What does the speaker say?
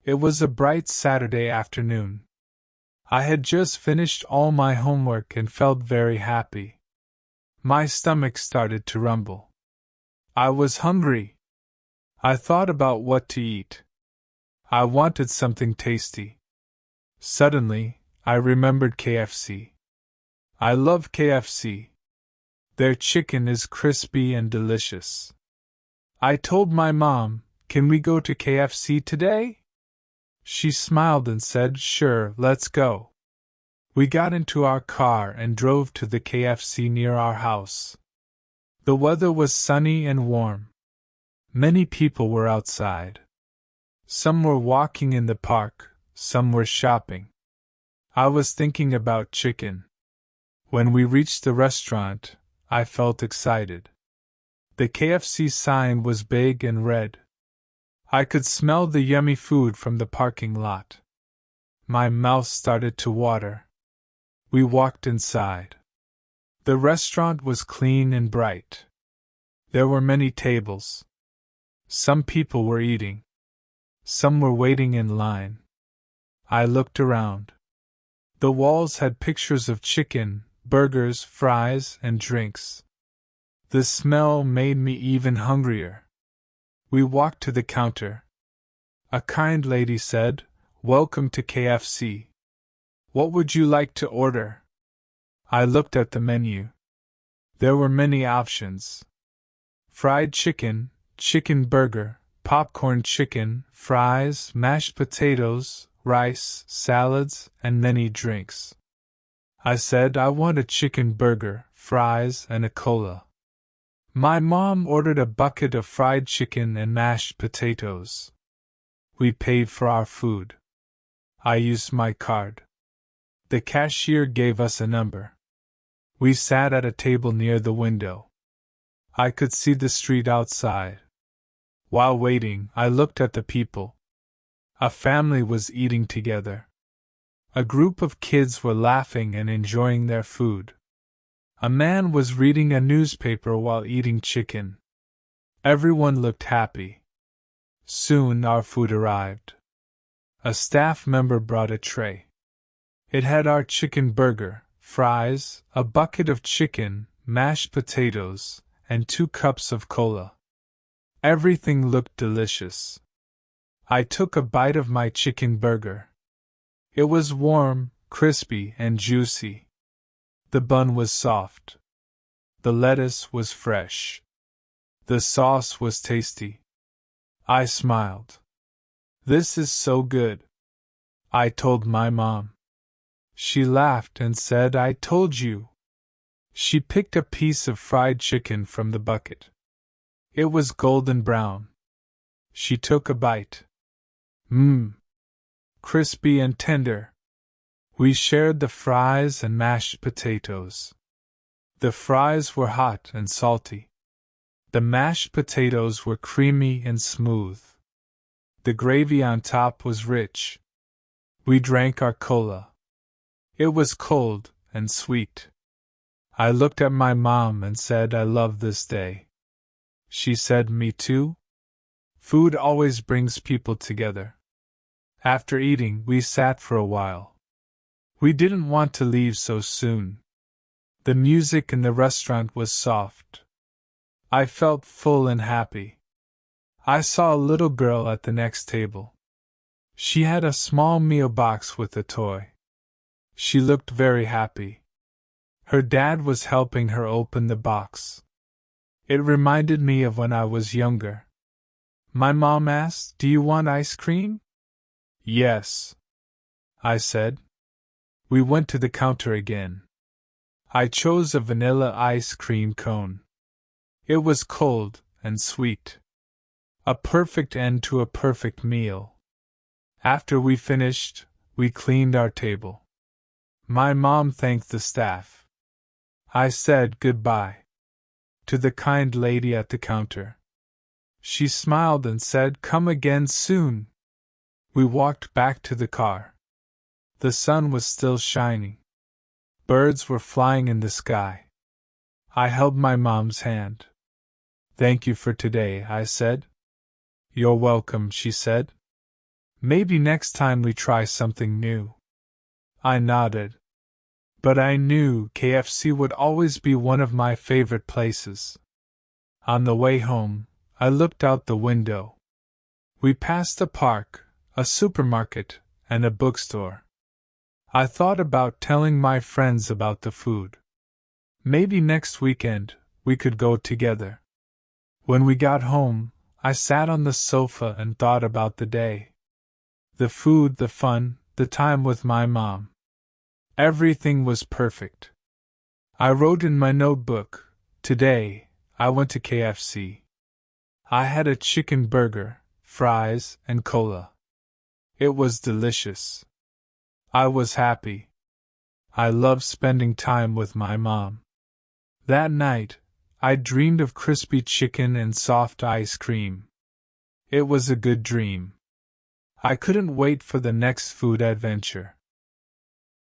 It was a bright Saturday afternoon. I had just finished all my homework and felt very happy. My stomach started to rumble. I was hungry. I thought about what to eat. I wanted something tasty. Suddenly, I remembered KFC. I love KFC. Their chicken is crispy and delicious. I told my mom, "Can we go to KFC today?" She smiled and said, "Sure, let's go." We got into our car and drove to the KFC near our house. The weather was sunny and warm. Many people were outside. Some were walking in the park, some were shopping. I was thinking about chicken. When we reached the restaurant, I felt excited. The KFC sign was big and red. I could smell the yummy food from the parking lot. My mouth started to water. We walked inside. The restaurant was clean and bright. There were many tables. Some people were eating. Some were waiting in line. I looked around. The walls had pictures of chicken, burgers, fries, and drinks. The smell made me even hungrier. We walked to the counter. A kind lady said, "Welcome to KFC. What would you like to order?" I looked at the menu. There were many options. Fried chicken, chicken burger, popcorn chicken, fries, mashed potatoes, rice, salads, and many drinks. I said I want a chicken burger, fries, and a cola. My mom ordered a bucket of fried chicken and mashed potatoes. We paid for our food. I used my card. The cashier gave us a number. We sat at a table near the window. I could see the street outside. While waiting, I looked at the people. A family was eating together. A group of kids were laughing and enjoying their food. A man was reading a newspaper while eating chicken. Everyone looked happy. Soon our food arrived. A staff member brought a tray. It had our chicken burger, fries, a bucket of chicken, mashed potatoes, and 2 cups of cola. Everything looked delicious. I took a bite of my chicken burger. It was warm, crispy, and juicy. The bun was soft. The lettuce was fresh. The sauce was tasty. I smiled. "This is so good," I told my mom. She laughed and said, "I told you." She picked a piece of fried chicken from the bucket. It was golden brown. She took a bite. Crispy and tender. We shared the fries and mashed potatoes. The fries were hot and salty. The mashed potatoes were creamy and smooth. The gravy on top was rich. We drank our cola. It was cold and sweet. I looked at my mom and said, "I love this day." She said, "Me too." Food always brings people together. After eating, we sat for a while. We didn't want to leave so soon. The music in the restaurant was soft. I felt full and happy. I saw a little girl at the next table. She had a small meal box with a toy. She looked very happy. Her dad was helping her open the box. It reminded me of when I was younger. My mom asked, "Do you want ice cream?" "Yes," I said. We went to the counter again. I chose a vanilla ice cream cone. It was cold and sweet. A perfect end to a perfect meal. After we finished, we cleaned our table. My mom thanked the staff. I said goodbye to the kind lady at the counter. She smiled and said, "Come again soon." We walked back to the car. The sun was still shining. Birds were flying in the sky. I held my mom's hand. "Thank you for today," I said. "You're welcome," she said. Maybe next time we try something new. I nodded. But I knew KFC would always be one of my favorite places. On the way home, I looked out the window. We passed a park, a supermarket, and a bookstore. I thought about telling my friends about the food. Maybe next weekend, we could go together. When we got home, I sat on the sofa and thought about the day. The food, the fun, the time with my mom. Everything was perfect. I wrote in my notebook, "Today, I went to KFC. I had a chicken burger, fries, and cola. It was delicious. I was happy. I loved spending time with my mom." That night, I dreamed of crispy chicken and soft ice cream. It was a good dream. I couldn't wait for the next food adventure.